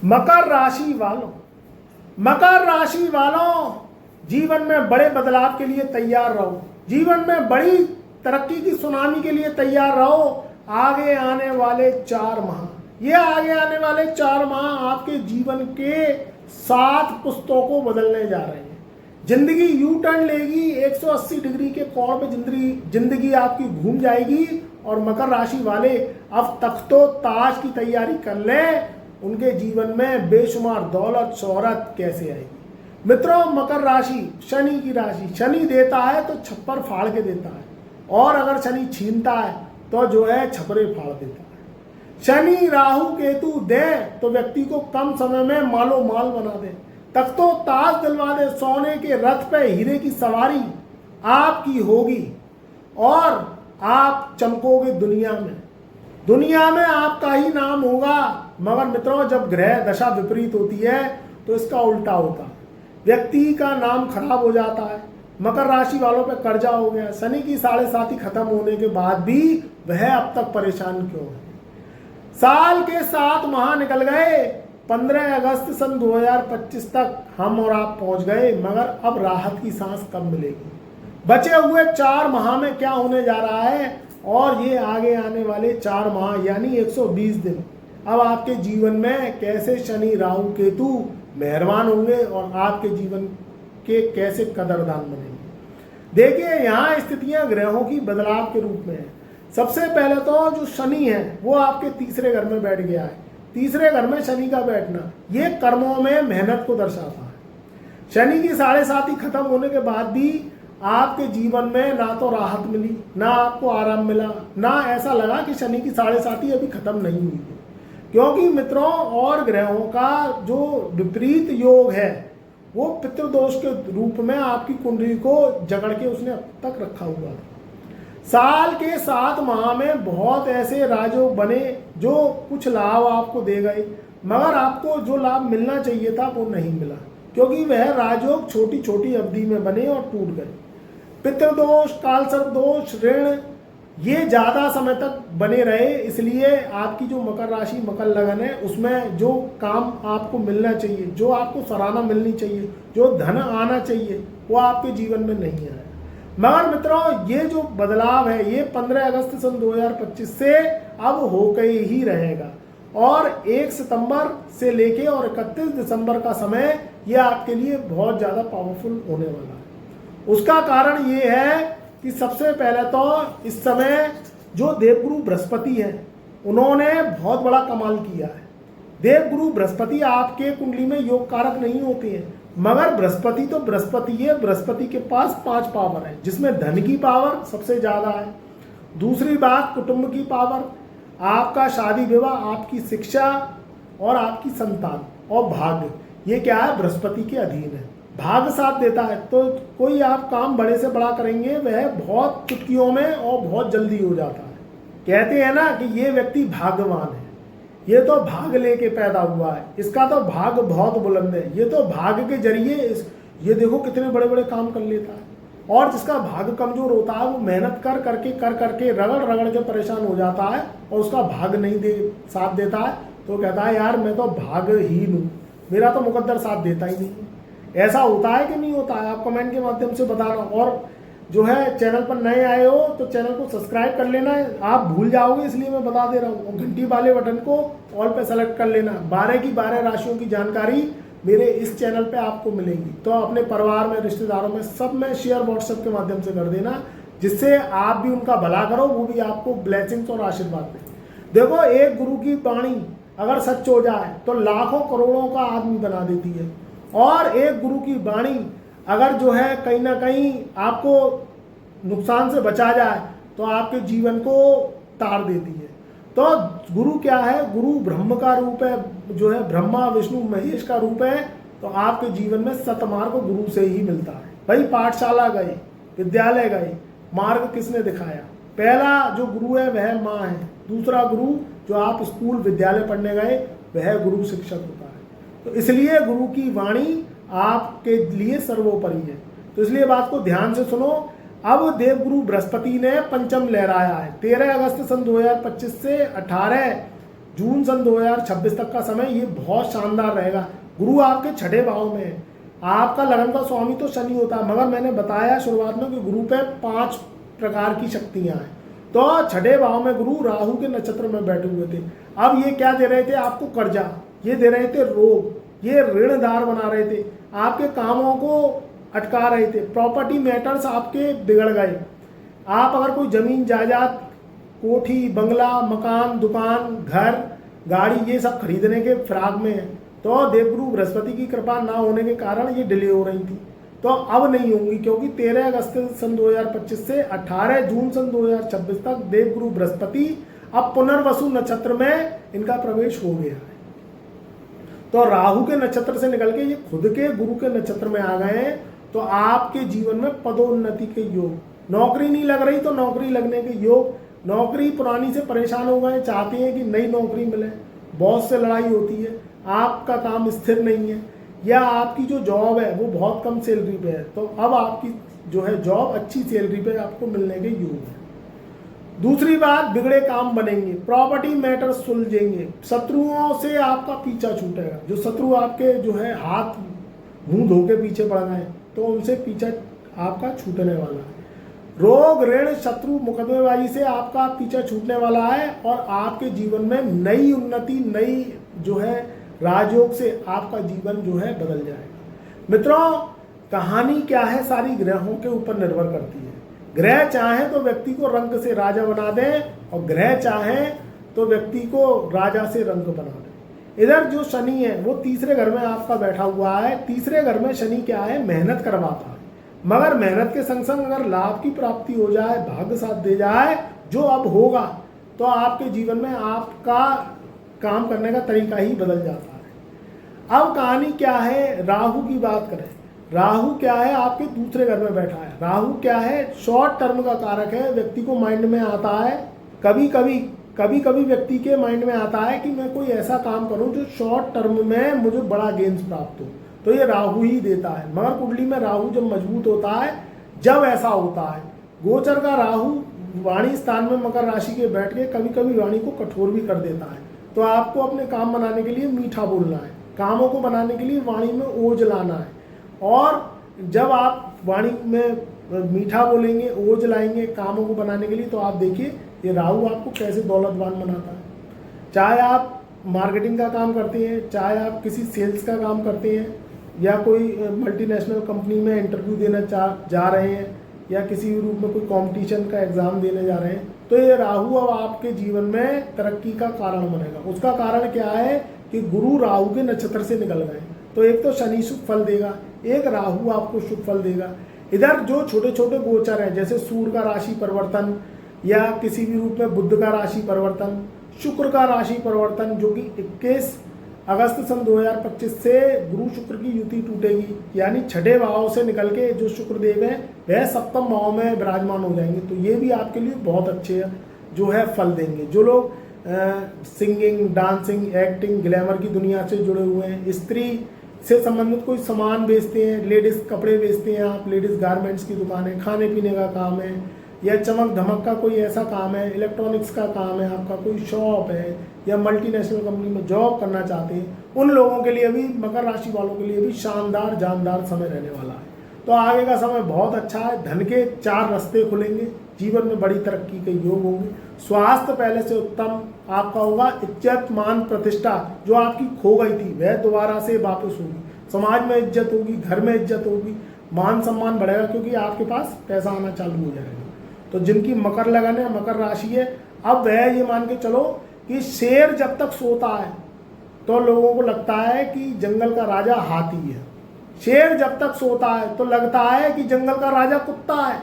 मकर राशि वालों, मकर राशि वालों, जीवन में बड़े बदलाव के लिए तैयार रहो। जीवन में बड़ी तरक्की की सुनामी के लिए तैयार रहो। आगे आने वाले 4 माह, ये आगे आने वाले 4 माह आपके जीवन के 7 पुस्तकों को बदलने जा रहे हैं। जिंदगी यू टर्न लेगी, 180 डिग्री के कोण पे जिंदगी आपकी घूम जाएगी। और मकर राशि वाले अब तख्तो ताज की तैयारी कर लें, उनके जीवन में बेशुमार दौलत शोहरत कैसे आएगी। मित्रों, मकर राशि शनि की राशि, शनि देता है तो छप्पर फाड़ के देता है, और अगर शनि छीनता है तो जो है छपरे फाड़ देता है। शनि राहु केतु दे तो व्यक्ति को कम समय में मालो माल बना दे, तख्तो ताज दिलवा दे, सोने के रथ पे हीरे की सवारी आपकी होगी और आप चमकोगे दुनिया में आपका ही नाम होगा। मगर मित्रों, जब ग्रह दशा विपरीत होती है तो इसका उल्टा होता है, व्यक्ति का नाम खराब हो जाता है। मकर राशि वालों पे कर्जा हो गया, शनि की 7.5 खत्म होने के बाद भी वह अब तक परेशान क्यों है। साल के 7 माह निकल गए, 15 अगस्त सन 2025 तक हम और आप पहुंच गए, मगर अब राहत की सांस कब मिलेगी। बचे हुए 4 माह में क्या होने जा रहा है, और ये आगे आने वाले 4 माह यानी 120 दिन अब आपके जीवन में कैसे शनि राहु केतु मेहरबान होंगे और आपके जीवन के कैसे कदरदान बनेंगे। देखिए, यहाँ स्थितियां ग्रहों की बदलाव के रूप में है। सबसे पहले तो जो शनि है वो आपके तीसरे घर में बैठ गया है। तीसरे घर में शनि का बैठना ये कर्मों में मेहनत को दर्शाता है। शनि की 7.5 खत्म होने के बाद भी आपके जीवन में ना तो राहत मिली, ना आपको आराम मिला, ना ऐसा लगा कि शनि की 7.5 अभी खत्म नहीं हुई है। क्योंकि मित्रों, और ग्रहों का जो विपरीत योग है वो पितृदोष के रूप में आपकी कुंडली को जकड़ के उसने अब तक रखा हुआ है। साल के 7 माह में बहुत ऐसे राजयोग बने जो कुछ लाभ आपको दे गए, मगर आपको जो लाभ मिलना चाहिए था वो नहीं मिला, क्योंकि वह राजयोग छोटी छोटी अवधि में बने और टूट गए। पितृदोष, कालसर्प दोष, ऋण ये ज़्यादा समय तक बने रहे, इसलिए आपकी जो मकर राशि मकर लगन है उसमें जो काम आपको मिलना चाहिए, जो आपको सराहना मिलनी चाहिए, जो धन आना चाहिए वो आपके जीवन में नहीं आया। मगर मित्रों, ये जो बदलाव है ये 15 अगस्त सन 2025 से अब होकर ही रहेगा, और 1 सितंबर से लेके और 31 दिसंबर का समय ये आपके लिए बहुत ज़्यादा पावरफुल होने वाला है। उसका कारण ये है कि सबसे पहले तो इस समय जो देवगुरु बृहस्पति हैं उन्होंने बहुत बड़ा कमाल किया है। देवगुरु बृहस्पति आपके कुंडली में योग कारक नहीं होते हैं, मगर बृहस्पति तो बृहस्पति है। बृहस्पति के पास 5 पावर है, जिसमें धन की पावर सबसे ज़्यादा है। दूसरी बात, कुटुंब की पावर, आपका शादी विवाह, आपकी शिक्षा और आपकी संतान और भाग्य, ये क्या है, बृहस्पति के अधीन है। भाग्य साथ देता है तो कोई आप काम बड़े से बड़ा करेंगे वह बहुत चुटकियों में और बहुत जल्दी हो जाता है। कहते हैं ना कि ये व्यक्ति भाग्यवान है, ये तो भाग्य लेके पैदा हुआ है, इसका तो भाग्य बहुत बुलंद है, ये तो भाग्य के जरिए ये देखो कितने बड़े बड़े काम कर लेता है। और जिसका भाग्य कमजोर होता है वो मेहनत कर करके रगड़ के परेशान हो जाता है और उसका भाग्य नहीं साथ देता है, तो कहता है यार मैं तो भाग्यहीन हूँ, मेरा तो मुकद्दर साथ देता ही नहीं। ऐसा होता है कि नहीं होता है, आप कमेंट के माध्यम से बताना। और जो है, चैनल पर नए आए हो तो चैनल को सब्सक्राइब कर लेना है, आप भूल जाओगे इसलिए मैं बता दे रहा हूँ। और घंटी वाले बटन को ऑल पे सेलेक्ट कर लेना। 12 की 12 राशियों की जानकारी मेरे इस चैनल पे आपको मिलेंगी, तो अपने परिवार में, रिश्तेदारों में, सब में शेयर व्हाट्सएप के माध्यम से कर देना, जिससे आप भी उनका भला करो, वो भी आपको ब्लेसिंग्स और आशीर्वाद दें। देखो, एक गुरु की वाणी अगर सच हो जाए तो लाखों करोड़ों का आदमी बना देती है, और एक गुरु की वाणी अगर जो है कहीं ना कहीं आपको नुकसान से बचा जाए तो आपके जीवन को तार देती है। तो गुरु क्या है, गुरु ब्रह्म का रूप है, जो है ब्रह्मा विष्णु महेश का रूप है। तो आपके जीवन में सतमार्ग गुरु से ही मिलता है। भाई, पाठशाला गए, विद्यालय गए, मार्ग किसने दिखाया? पहला जो गुरु है वह माँ है, दूसरा गुरु जो आप स्कूल विद्यालय पढ़ने गए वह गुरु शिक्षक होता है। तो इसलिए गुरु की वाणी आपके लिए सर्वोपरि है। तो इसलिए बात को ध्यान से सुनो। अब देवगुरु बृहस्पति ने पंचम लहराया है 13 अगस्त सन 2025 से 18 जून सन 2026 तक का समय ये बहुत शानदार रहेगा। गुरु आपके छठे भाव में है, आपका लगन का स्वामी तो शनि होता है, मगर मैंने बताया शुरुआत में कि गुरु पे 5 प्रकार की शक्तियां हैं। तो छठे भाव में गुरु राहु के नक्षत्र में बैठे हुए थे। अब ये क्या दे रहे थे आपको? कर्जा, ये दे रहे थे रोग, ये ऋणदार बना रहे थे, आपके कामों को अटका रहे थे, प्रॉपर्टी मैटर्स आपके बिगड़ गए। आप अगर कोई जमीन जायदाद, कोठी, बंगला, मकान, दुकान, घर, गाड़ी ये सब खरीदने के फिराक में है, तो देवगुरु बृहस्पति की कृपा ना होने के कारण ये डिले हो रही थी, तो अब नहीं होंगी, क्योंकि 13 अगस्त सन 2025 से 18 जून सन 2026 तक देवगुरु बृहस्पति अब पुनर्वसु नक्षत्र में इनका प्रवेश हो गया है। तो राहु के नक्षत्र से निकल के ये खुद के गुरु के नक्षत्र में आ गए हैं। तो आपके जीवन में पदोन्नति के योग, नौकरी नहीं लग रही तो नौकरी लगने के योग, नौकरी पुरानी से परेशान हो गए, चाहते हैं कि नई नौकरी मिले, बॉस से लड़ाई होती है, आपका काम स्थिर नहीं है, या आपकी जो जॉब है वो बहुत कम सैलरी पे है, तो अब आपकी जो है जॉब अच्छी सैलरी पे आपको मिलने के योग है। दूसरी बात, बिगड़े काम बनेंगे, प्रॉपर्टी मैटर सुलझेंगे, शत्रुओं से आपका पीछा छूटेगा। जो शत्रु आपके जो है हाथ मुंह धो के पीछे पड़ गए तो उनसे पीछा आपका छूटने वाला है। रोग, ऋण, शत्रु, मुकदमेबाजी से आपका पीछा छूटने वाला है और आपके जीवन में नई उन्नति, नई जो है राजयोग से आपका जीवन जो है बदल जाएगा। मित्रों, कहानी क्या है सारी ग्रहों के ऊपर निर्भर करती है। ग्रह चाहे तो व्यक्ति को रंक से राजा बना दें और ग्रह चाहे तो व्यक्ति को राजा से रंक बना दें। इधर जो शनि है वो तीसरे घर में आपका बैठा हुआ है। तीसरे घर में शनि क्या है? मेहनत करवाता है, मगर मेहनत के संग संग अगर लाभ की प्राप्ति हो जाए, भाग्य साथ दे जाए, जो अब होगा, तो आपके जीवन में आपका काम करने का तरीका ही बदल जाता है। अब कहानी क्या है? राहु की बात करें। राहु क्या है? आपके दूसरे घर में बैठा है। राहु क्या है? शॉर्ट टर्म का कारक है। व्यक्ति को माइंड में आता है, कभी कभी व्यक्ति के माइंड में आता है कि मैं कोई ऐसा काम करूं जो शॉर्ट टर्म में मुझे बड़ा गेंस प्राप्त हो, तो ये राहु ही देता है। मगर कुंडली में राहु जब मजबूत होता है, जब ऐसा होता है, गोचर का राहु वाणी स्थान में मकर राशि के बैठ के कभी कभी वाणी को कठोर भी कर देता है। तो आपको अपने काम बनाने के लिए मीठा बोलना है, कामों को बनाने के लिए वाणी में ओज लाना है। और जब आप वाणी में मीठा बोलेंगे, ओज लाएंगे कामों को बनाने के लिए, तो आप देखिए ये राहु आपको कैसे दौलतवान बनाता है। चाहे आप मार्केटिंग का काम करते हैं, चाहे आप किसी सेल्स का काम करते हैं, या कोई मल्टीनेशनल कंपनी में इंटरव्यू देना जा रहे हैं, या किसी भी रूप में कोई कंपटीशन का एग्जाम देने जा रहे हैं, तो ये राहु अब आपके जीवन में तरक्की का कारण बनेगा। उसका कारण क्या है कि गुरु राहु के नक्षत्र से निकल गए, तो एक तो शनि शुभ फल देगा, एक राहु आपको शुभ फल देगा। इधर जो छोटे छोटे गोचर हैं, जैसे सूर्य का राशि परिवर्तन, या किसी भी रूप में बुध का राशि परिवर्तन, शुक्र का राशि परिवर्तन, जो कि 21 अगस्त सन 2025 से गुरु शुक्र की युति टूटेगी, यानी छठे भाव से निकल के जो शुक्र देव हैं वह सप्तम भाव में विराजमान हो जाएंगे। तो ये भी आपके लिए बहुत अच्छे जो है फल देंगे। जो लोग सिंगिंग, डांसिंग, एक्टिंग, ग्लैमर की दुनिया से जुड़े हुए हैं, स्त्री से संबंधित कोई सामान बेचते हैं, लेडीज़ कपड़े बेचते हैं आप, लेडीज़ गारमेंट्स की दुकान है, खाने पीने का काम है, या चमक धमक का कोई ऐसा काम है, इलेक्ट्रॉनिक्स का काम है, आपका कोई शॉप है, या मल्टीनेशनल कंपनी में जॉब करना चाहते हैं, उन लोगों के लिए भी, मकर राशि वालों के लिए भी शानदार जानदार समय रहने वाला है। तो आगे का समय बहुत अच्छा है। धन के 4 रास्ते खुलेंगे, जीवन में बड़ी तरक्की के योग होंगे, स्वास्थ्य पहले से उत्तम आपका होगा, इज्जत मान प्रतिष्ठा जो आपकी खो गई थी वह दोबारा से वापस होगी, समाज में इज्जत होगी, घर में इज्जत होगी, मान सम्मान बढ़ेगा, क्योंकि आपके पास पैसा आना चालू हो जाएगा। तो जिनकी मकर लगन है, मकर राशि है, अब वह ये मान के चलो कि शेर जब तक सोता है तो लोगों को लगता है कि जंगल का राजा हाथी है, शेर जब तक सोता है तो लगता है कि जंगल का राजा कुत्ता है,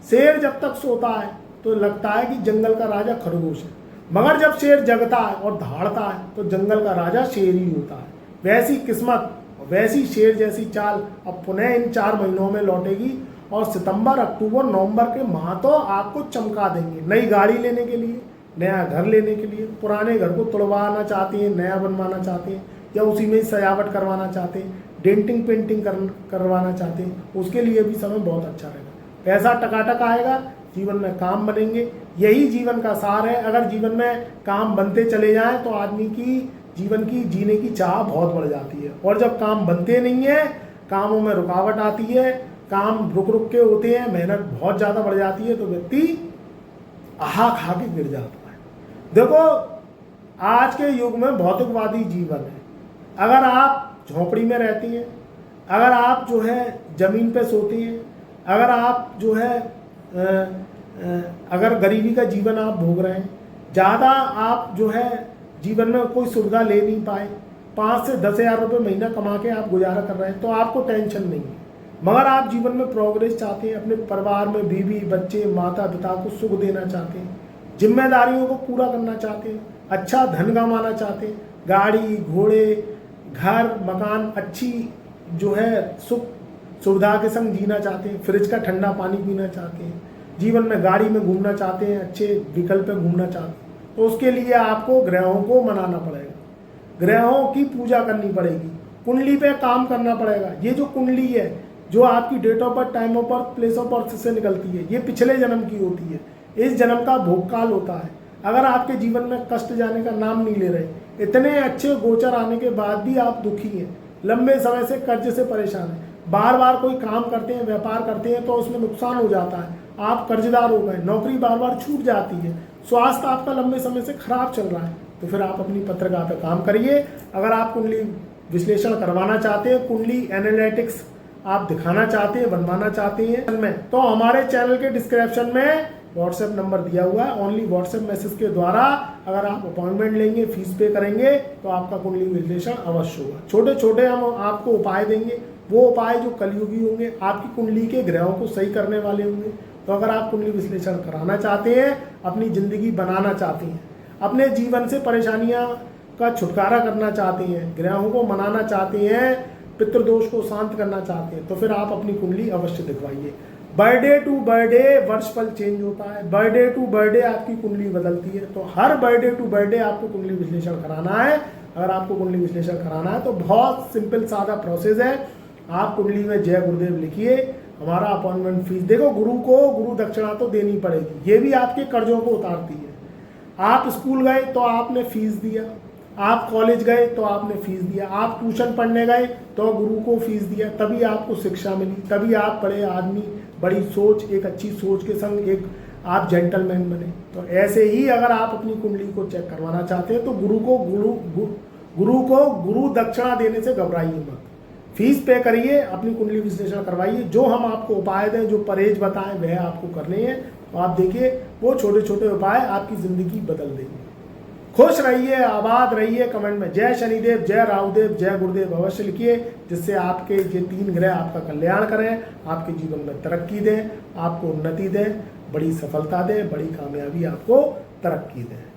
शेर जब तक सोता है तो लगता है कि जंगल का राजा खरगोश है, मगर जब शेर जगता है और दहाड़ता है तो जंगल का राजा शेर ही होता है। वैसी किस्मत, वैसी शेर जैसी चाल अब पुनः इन 4 महीनों में लौटेगी, और सितंबर, अक्टूबर, नवंबर के माह तो आपको चमका देंगे। नई गाड़ी लेने के लिए, नया घर लेने के लिए, पुराने घर को तोड़वाना चाहते हैं, नया बनवाना चाहते हैं, या उसी में सजावट करवाना चाहते हैं, डेंटिंग पेंटिंग करवाना चाहते हैं, उसके लिए भी समय बहुत अच्छा रहेगा। पैसा टकाटक आएगा, जीवन में काम बनेंगे। यही जीवन का सार है। अगर जीवन में काम बनते चले जाएं तो आदमी की जीवन की जीने की चाह बहुत बढ़ जाती है। और जब काम बनते नहीं है, कामों में रुकावट आती है, काम रुक रुक के होते हैं, मेहनत बहुत ज़्यादा बढ़ जाती है, तो व्यक्ति आहा खा के गिर जाता है। देखो, आज के युग में भौतिकवादी जीवन है। अगर आप झोपड़ी में रहती हैं, अगर आप जो है ज़मीन पे सोती हैं, अगर आप जो है अगर गरीबी का जीवन आप भोग रहे हैं, ज़्यादा आप जो है जीवन में कोई सुविधा ले नहीं पाए, 5 से 10 हज़ार रुपये महीना कमा के आप गुजारा कर रहे हैं, तो आपको टेंशन नहीं है। मगर आप जीवन में प्रोग्रेस चाहते हैं, अपने परिवार में बीवी बच्चे माता पिता को सुख देना चाहते हैं, जिम्मेदारियों को पूरा करना चाहते हैं, अच्छा धन कमाना चाहते हैं, गाड़ी घोड़े घर मकान अच्छी जो है सुख सुविधा के संग जीना चाहते हैं, फ्रिज का ठंडा पानी पीना चाहते हैं, जीवन में गाड़ी में घूमना चाहते हैं, अच्छे विकल्प पे घूमना चाहते हैं, तो उसके लिए आपको ग्रहों को मनाना पड़ेगा, ग्रहों की पूजा करनी पड़ेगी, कुंडली पे काम करना पड़ेगा। ये जो कुंडली है, जो आपकी date of birth, time of birth, place of birth से निकलती है, ये पिछले जन्म की होती है। इस जन्म का भोगकाल होता है। अगर आपके जीवन में कष्ट जाने का नाम नहीं ले रहे, इतने अच्छे गोचर आने के बाद भी आप दुखी हैं, लंबे समय से कर्ज से परेशान हैं, बार बार कोई काम करते हैं, व्यापार करते हैं तो उसमें नुकसान हो जाता है, आप कर्जदार हो गए, नौकरी बार बार छूट जाती है, स्वास्थ्य आपका लंबे समय से खराब चल रहा है, तो फिर आप अपनी पत्रिका पे काम करिए। अगर आप कुंडली विश्लेषण करवाना चाहते हैं, कुंडली एनालिटिक्स आप दिखाना चाहते हैं, बनवाना चाहते हैं, तो हमारे चैनल के डिस्क्रिप्शन में व्हाट्सएप नंबर दिया हुआ है। ओनली व्हाट्सएप मैसेज के द्वारा अगर आप अपॉइंटमेंट लेंगे, फीस पे करेंगे, तो आपका कुंडली विश्लेषण अवश्य होगा। छोटे छोटे हम आपको उपाय देंगे, वो उपाय जो कलयुगी होंगे, आपकी कुंडली के ग्रहों को सही करने वाले होंगे। तो अगर आप कुंडली विश्लेषण कराना चाहते हैं, अपनी ज़िंदगी बनाना चाहते हैं, अपने जीवन से परेशानियां का छुटकारा करना चाहते हैं, ग्रहों को मनाना चाहते हैं, पितृदोष को शांत करना चाहते हैं, तो फिर आप अपनी कुंडली अवश्य दिखवाइए। बर्थडे टू बर्थडे वर्षफल चेंज होता है, बर्थडे टू बर्थडे आपकी कुंडली बदलती है, तो हर बर्थडे टू बर्थडे आपको कुंडली विश्लेषण कराना है। अगर आपको कुंडली विश्लेषण कराना है तो बहुत सिंपल सादा प्रोसेस है। आप कुंडली में जय गुरुदेव लिखिए, हमारा अपॉइंटमेंट फीस, देखो गुरु को गुरु दक्षिणा तो देनी पड़ेगी, ये भी आपके कर्जों को उतारती है। आप स्कूल गए तो आपने फीस दिया, आप कॉलेज गए तो आपने फीस दिया, आप ट्यूशन पढ़ने गए तो गुरु को फीस दिया, तभी आपको शिक्षा मिली, तभी आप बड़े आदमी, बड़ी सोच, एक अच्छी सोच के संग एक आप जेंटलमैन बने। तो ऐसे ही अगर आप अपनी कुंडली को चेक करवाना चाहते हैं तो गुरु को गुरु दक्षिणा देने से घबराइए मत, फीस पे करिए, अपनी कुंडली विश्लेषण करवाइए, जो हम आपको उपाय दें, जो परहेज बताएं वह आपको करने हैं, तो आप देखिए वो छोटे छोटे उपाय आपकी ज़िंदगी बदल देंगे। खुश रहिए, आबाद रहिए। कमेंट में जय शनिदेव, जय राहुदेव, जय गुरुदेव अवश्य लिखिए, जिससे आपके ये 3 ग्रह आपका कल्याण करें, आपके जीवन में तरक्की दें, आपको उन्नति दें, बड़ी सफलता दें, बड़ी कामयाबी आपको तरक्की दें।